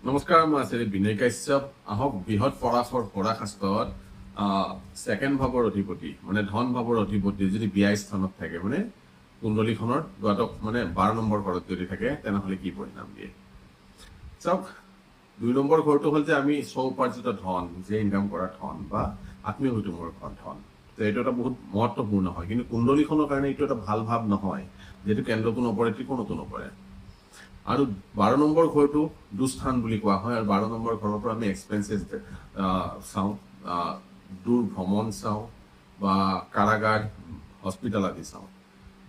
নমস্কাৰ, মই আচাৰ্য বিনয় কাশ্যপ। আহক বৃহৎ পৰাশৰ পৰাশাস্ত্ৰত ছেকেণ্ড ভাৱৰ অধিপতি মানে ধন ভাৱৰ অধিপতি যদি বিয়া স্থানত থাকে মানে কুণ্ডলীখনৰ দ্বাদশ মানে 12 নম্বৰ ঘৰত যদি থাকে তেনেহ'লে কি পৰিণাম দিয়ে। চাওক, 2 নম্বৰ ঘৰটো হ'ল যে আমি স্ব-উপাৰ্জিত ধন, যে ইনকাম কৰা ধন বা আত্মীয় কুটুমৰ ধন, তো এইটো এটা বহুত মহত্বপূৰ্ণ হয়। কিন্তু কুণ্ডলীখনৰ কাৰণে এইটো এটা ভাল ভাৱ নহয়, যিহেতু কেন্দ্ৰটো নপৰে ত্ৰিকোণতো নপৰে। আৰু 12 নম্বৰ ঘৰটো দুস্থান বুলি কোৱা হয়। আৰু 12 নম্বৰ ঘৰৰ পৰা আমি এক্সপেন্সেছ চাওঁ, দূৰ ভ্ৰমণ চাওঁ বা কাৰাগাৰ, হস্পিটেল আদি চাওঁ।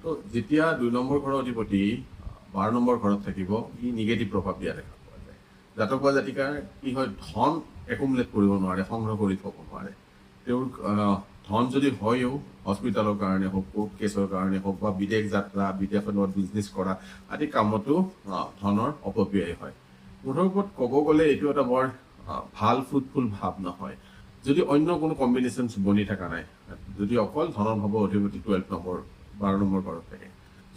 তো যেতিয়া 2 নম্বৰ ঘৰৰ অধিপতি 12 নম্বৰ ঘৰত থাকিব, ই নিগেটিভ প্ৰভাৱ দিয়া দেখা পোৱা যায়। জাতক বা জাতিকাৰ কি হয়, ধন একুমুলেট কৰিব নোৱাৰে, সংগ্ৰহ কৰি থ'ব নোৱাৰে। তেওঁৰ ধন যদি হয়ও হস্পিটেলৰ কাৰণে হওক, কোৰ্ট কেছৰ কাৰণে হওক বা বিদেশ যাত্ৰা, বিদেশত বিজনেছ কৰা আদি কামতো ধনৰ অপব্যয় হয়। মুঠৰ ওপৰত ক'ব গ'লে এইটো এটা বৰ ভাল ফ্ৰুটফুল ভাৱ নহয়। যদি অন্য কোনো কম্বিনেশ্যন বনি থকা নাই, যদি অকল ধনৰ ভাৱৰ অধিপতি 12 নম্বৰ ঘৰত থাকে,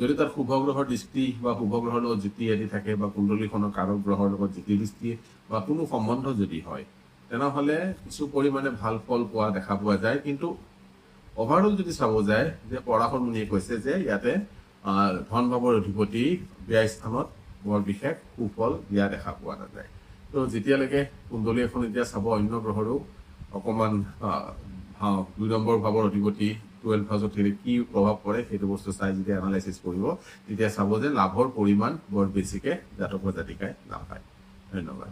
যদি তাত শুভ গ্ৰহৰ দৃষ্টি বা শুভ গ্ৰহৰ লগত যুতি আদি থাকে বা কুণ্ডলীখনৰ কাৰক গ্ৰহৰ লগত যুতি দৃষ্টি বা কোনো সম্বন্ধ যদি হয়, তেনেহ'লে কিছু পৰিমাণে ভাল ফল পোৱা দেখা পোৱা যায়। কিন্তু অভাৰঅল যদি চাব যায় যে পৰাশৰ মুনিয়ে কৈছে যে ইয়াতে ধন ভাৱৰ অধিপতি ব্যয় স্থানত বৰ বিশেষ সুফল দিয়া দেখা পোৱা নাযায়। তো যেতিয়ালৈকে কুণ্ডলী এখন এতিয়া চাব অন্য গ্ৰহৰো অকণমান 2 নম্বৰ ভাৱৰ অধিপতি 12 হাউচত কি প্ৰভাৱ পৰে সেইটো বস্তু চাই যেতিয়া এনালাইচিছ কৰিব, তেতিয়া চাব যে লাভৰ পৰিমাণ বৰ বেছিকে জাতক বা জাতিকাই নাপায়। ধন্যবাদ।